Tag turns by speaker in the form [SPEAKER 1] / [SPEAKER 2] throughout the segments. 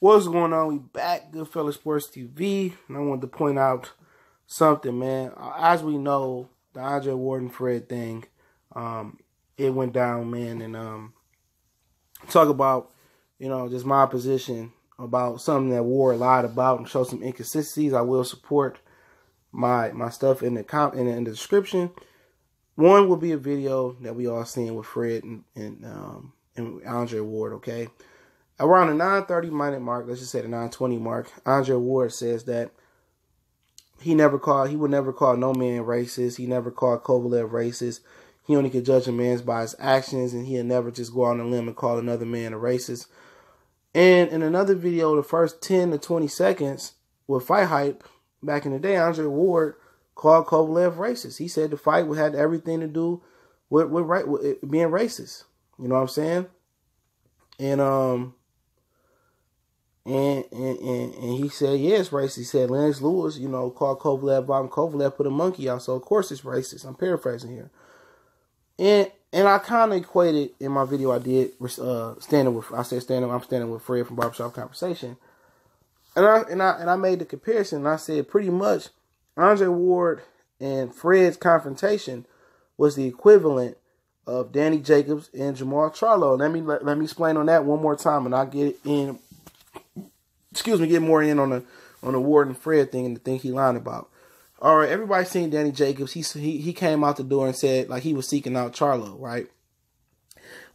[SPEAKER 1] What's going on? We back, Goodfellas Sports TV, and I wanted to point out something, man. As we know, the Andre Ward and Fred thing, it went down, man, and talk about, just my position about something that Ward lied about and show some inconsistencies. I will support my stuff in the description. One will be a video that we all seen with Fred and Andre Ward, okay? Around the 9:30 minute mark, let's just say the 9:20 mark, Andre Ward says that he would never call no man racist. He never called Kovalev racist. He only could judge a man by his actions, and he'd never just go on a limb and call another man a racist. And in another video, the first 10 to 20 seconds with Fight Hype, back in the day, Andre Ward called Kovalev racist. He said the fight had everything to do with being racist. You know what I'm saying? And he said, yeah, it's racist. He said, Lennox Lewis, called Kovalev out, and Kovalev put a monkey out, so of course it's racist. I'm paraphrasing here. And I kind of equated in my video I did, I'm standing with Fred from Barbershop Conversation. And I made the comparison, and I said pretty much Andre Ward and Fred's confrontation was the equivalent of Danny Jacobs and Jamal Charlo. Let me explain on that one more time, and I'll get more in on the Ward and Fred thing and the thing he lied about. All right, everybody seen Danny Jacobs. He came out the door and said like he was seeking out Charlo, right?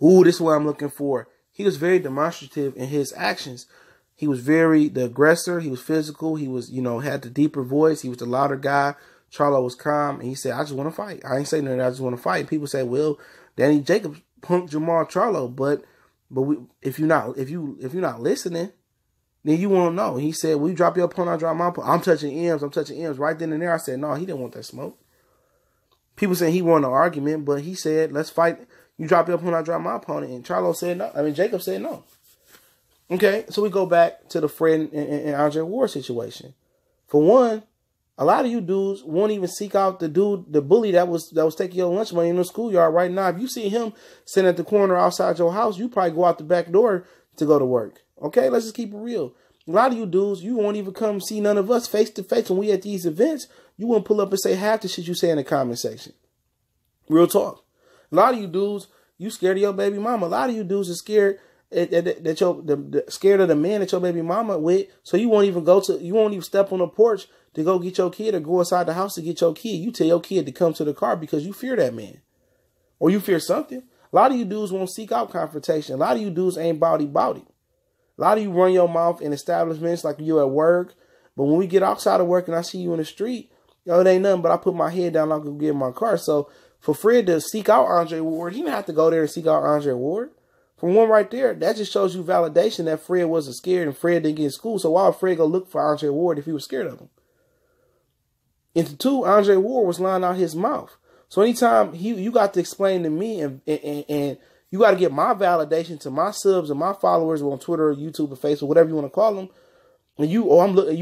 [SPEAKER 1] Ooh, this is what I'm looking for. He was very demonstrative in his actions. He was the aggressor. He was physical. He was, had the deeper voice. He was the louder guy. Charlo was calm, and he said, "I just want to fight. I ain't saying nothing. I just want to fight." And people say, "Well, Danny Jacobs punked Jamal Charlo, but if you're not listening, then you won't know." He said, "Well, you drop your opponent, I drop my opponent. I'm touching M's. Right then and there, I said, no, he didn't want that smoke. People saying he won the argument, but he said, let's fight. You drop your opponent, I drop my opponent. And Charlo said no. Jacob said no. Okay, so we go back to the Fred and Andre Ward situation. For one, a lot of you dudes won't even seek out the bully that was taking your lunch money in the schoolyard right now. If you see him sitting at the corner outside your house, you probably go out the back door to go to work. Okay, let's just keep it real. A lot of you dudes, you won't even come see none of us face to face when we at these events. You won't pull up and say half the shit you say in the comment section. Real talk. A lot of you dudes, you scared of your baby mama. A lot of you dudes are scared scared of the man that your baby mama with, so you won't even step on the porch to go get your kid or go inside the house to get your kid. You tell your kid to come to the car because you fear that man. Or you fear something. A lot of you dudes won't seek out confrontation. A lot of you dudes ain't bawdy. A lot of you run your mouth in establishments like you at work. But when we get outside of work and I see you in the street, it ain't nothing but I put my head down and I go get in my car. So for Fred to seek out Andre Ward, he didn't have to go there and seek out Andre Ward. From one right there, that just shows you validation that Fred wasn't scared and Fred didn't get in school. So why would Fred go look for Andre Ward if he was scared of him? And two, Andre Ward was lying out his mouth. So anytime you got to explain to me and you got to get my validation to my subs and my followers on Twitter or YouTube or Facebook, whatever you want to call them, and you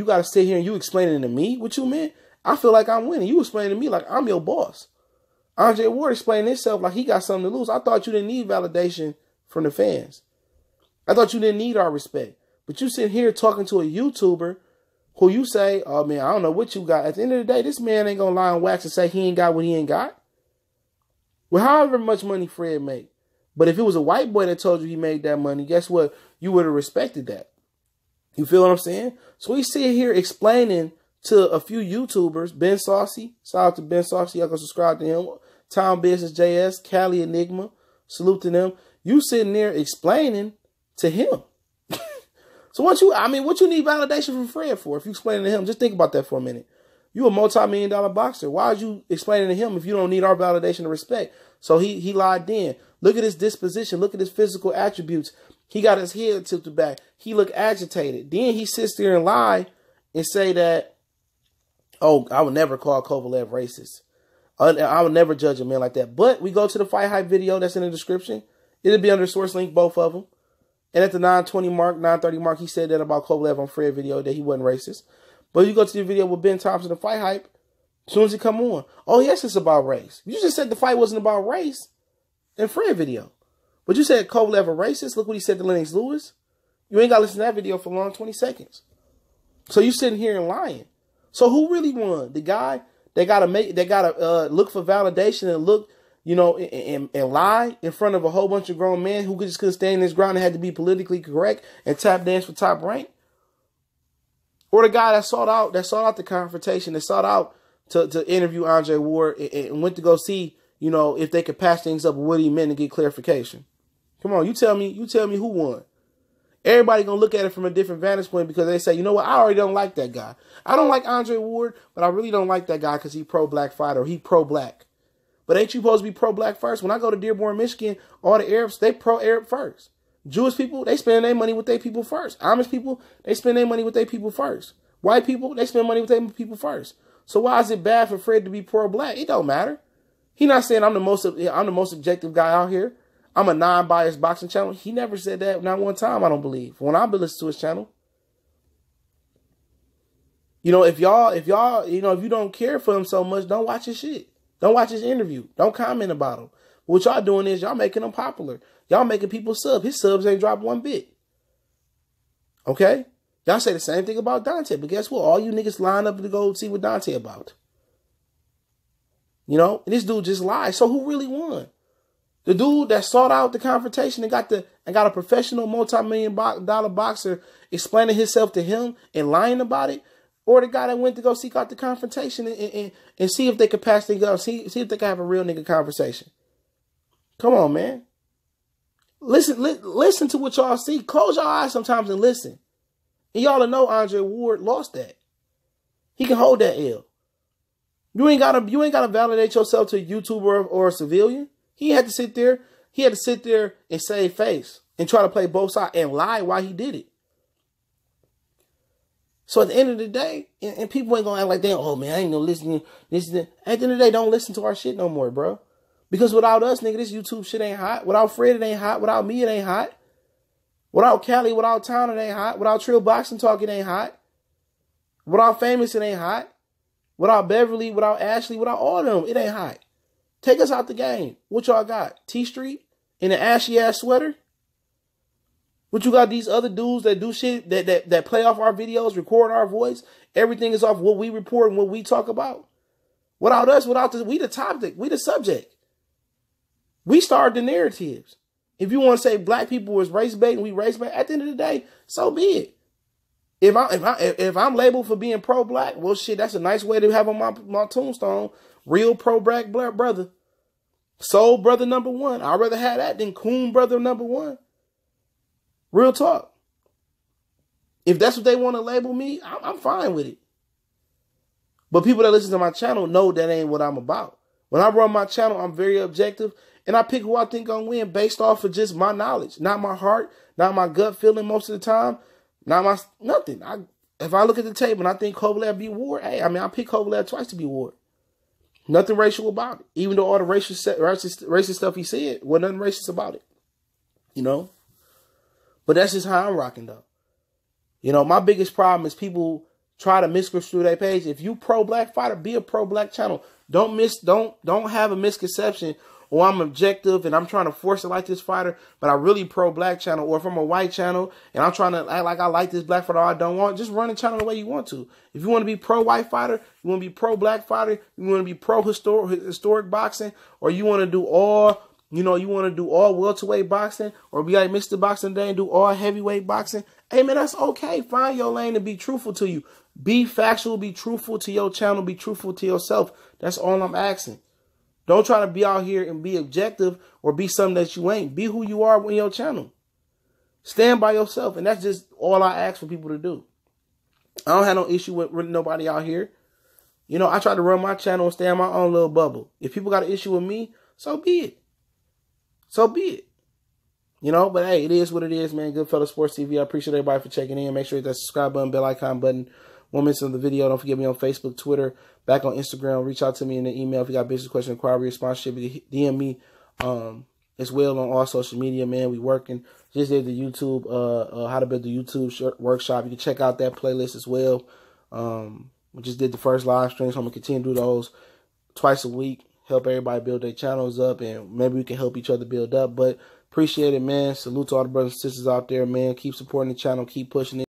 [SPEAKER 1] got to sit here and you explaining to me what you meant, I feel like I'm winning. You explaining to me like I'm your boss. Andre Ward explaining himself like he got something to lose. I thought you didn't need validation from the fans. I thought you didn't need our respect. But you sit here talking to a YouTuber who you say, oh man, I don't know what you got. At the end of the day, this man ain't gonna lie on wax and say he ain't got what he ain't got. Well, however much money Fred make. But if it was a white boy that told you he made that money, guess what? You would have respected that. You feel what I'm saying? So we sit here explaining to a few YouTubers, Ben Saucy, shout out to Ben Saucy, y'all can subscribe to him, Town Business JS, Cali Enigma, salute to them. You sitting there explaining to him. So what you need validation from Fred for? If you explaining to him, just think about that for a minute. You a multi-million-dollar boxer. Why are you explaining to him if you don't need our validation and respect? So he lied then. Look at his disposition. Look at his physical attributes. He got his head tilted back. He looked agitated. Then he sits there and lie and say that, oh, I would never call Kovalev racist. I would never judge a man like that. But we go to the Fight Hype video that's in the description. It'll be under source link, both of them. And at the 9:20 mark, 9:30 mark, he said that about Kovalev on Fred video, that he wasn't racist. But you go to the video with Ben Thompson, the Fight Hype, as soon as he come on, oh, yes, it's about race. You just said the fight wasn't about race in Fred video. But you said Kovalev a racist. Look what he said to Lennox Lewis. You ain't got to listen to that video for long, 20 seconds. So you sitting here and lying. So who really won? The guy that got to look for validation and look, you know, and lie in front of a whole bunch of grown men who just couldn't stand his ground and had to be politically correct and tap dance for top rank? Or the guy that sought out the confrontation, that sought out to interview Andre Ward and went to go see, you know, if they could patch things up with what he meant and get clarification. Come on, you tell me who won. Everybody gonna look at it from a different vantage point because they say, you know what, I already don't like that guy. I don't like Andre Ward, but I really don't like that guy because he pro-black fighter or he pro-black. But ain't you supposed to be pro-black first? When I go to Dearborn, Michigan, all the Arabs, they pro-Arab first. Jewish people, they spend their money with their people first. Amish people, they spend their money with their people first. White people, they spend money with their people first. So why is it bad for Fred to be pro-black? It don't matter. He not saying I'm the most objective guy out here. I'm a non-biased boxing channel. He never said that, not one time, I don't believe. When I've been listening to his channel. You know, if y'all, you know, if you don't care for him so much, don't watch his shit. Don't watch his interview. Don't comment about him. What y'all doing is y'all making him popular. Y'all making people sub. His subs ain't dropped one bit. Okay? Y'all say the same thing about Dante, but guess what? All you niggas line up to go see what Dante about. You know? And this dude just lied. So who really won? The dude that sought out the confrontation and got a professional multi-million-dollar boxer explaining himself to him and lying about it, or the guy that went to go seek out the confrontation and see if they could pass things up, see if they can have a real nigga conversation. Come on, man. Listen to what y'all see. Close your eyes sometimes and listen. And y'all know Andre Ward lost that. He can hold that L. You ain't gotta validate yourself to a YouTuber or a civilian. He had to sit there and save face and try to play both sides and lie while he did it. So at the end of the day, and people ain't gonna act like, oh man, I ain't gonna listen. At the end of the day, don't listen to our shit no more, bro. Because without us, nigga, this YouTube shit ain't hot. Without Fred, it ain't hot. Without me, it ain't hot. Without Cali, without Town, it ain't hot. Without Trill Boxing Talk, it ain't hot. Without Famous, it ain't hot. Without Beverly, without Ashley, without all of them, it ain't hot. Take us out the game. What y'all got? T Street in an ashy ass sweater? What you got these other dudes that do shit that play off our videos, record our voice? Everything is off what we report and what we talk about. Without us, we the topic, we the subject. We started the narratives. If you want to say black people was race bait and we race bait, at the end of the day, so be it. If I'm labeled for being pro-black, well, shit, that's a nice way to have on my tombstone. Real pro-black brother. Soul brother number one. I'd rather have that than coon brother number one. Real talk. If that's what they want to label me, I'm fine with it. But people that listen to my channel know that ain't what I'm about. When I run my channel, I'm very objective. And I pick who I think gonna win based off of just my knowledge. Not my heart. Not my gut feeling most of the time. Nothing. If I look at the tape and I think Kovalev beat Ward, hey, I pick Kovalev twice to beat Ward. Nothing racial about it. Even though all the racist stuff he said, wasn't nothing racist about it. You know? But that's just how I'm rocking, though. You know, my biggest problem is people try to misconstrue their page. If you pro-black fighter, be a pro-black channel. Don't have a misconception, or I'm objective and I'm trying to force it like this fighter, but I really pro-black channel. Or if I'm a white channel and I'm trying to act like I like this black fighter or I don't want, just run the channel the way you want to. If you want to be pro-white fighter, you want to be pro-black fighter, you want to be pro-historic boxing, or you want to do all, you want to do all welterweight boxing, or be like Mr. Boxing Day and do all heavyweight boxing. Hey man, that's okay. Find your lane and be truthful to you. Be factual, be truthful to your channel, be truthful to yourself. That's all I'm asking. Don't try to be out here and be objective or be something that you ain't. Be who you are in your channel. Stand by yourself. And that's just all I ask for people to do. I don't have no issue with nobody out here. You know, I try to run my channel and stay in my own little bubble. If people got an issue with me, so be it. So be it. You know, but hey, it is what it is, man. Goodfellas Sports TV. I appreciate everybody for checking in. Make sure you hit that subscribe button, bell icon button. 1 minute of the video. Don't forget me on Facebook, Twitter, back on Instagram. Reach out to me in the email if you got business question, inquiry, sponsorship. DM me as well on all social media, man. We working. Just did the YouTube, how to build the YouTube workshop. You can check out that playlist as well. We just did the first live stream, so I'm going to continue to do those twice a week. Help everybody build their channels up, and maybe we can help each other build up. But Appreciate it, man. Salute to all the brothers and sisters out there, man. Keep supporting the channel. Keep pushing it.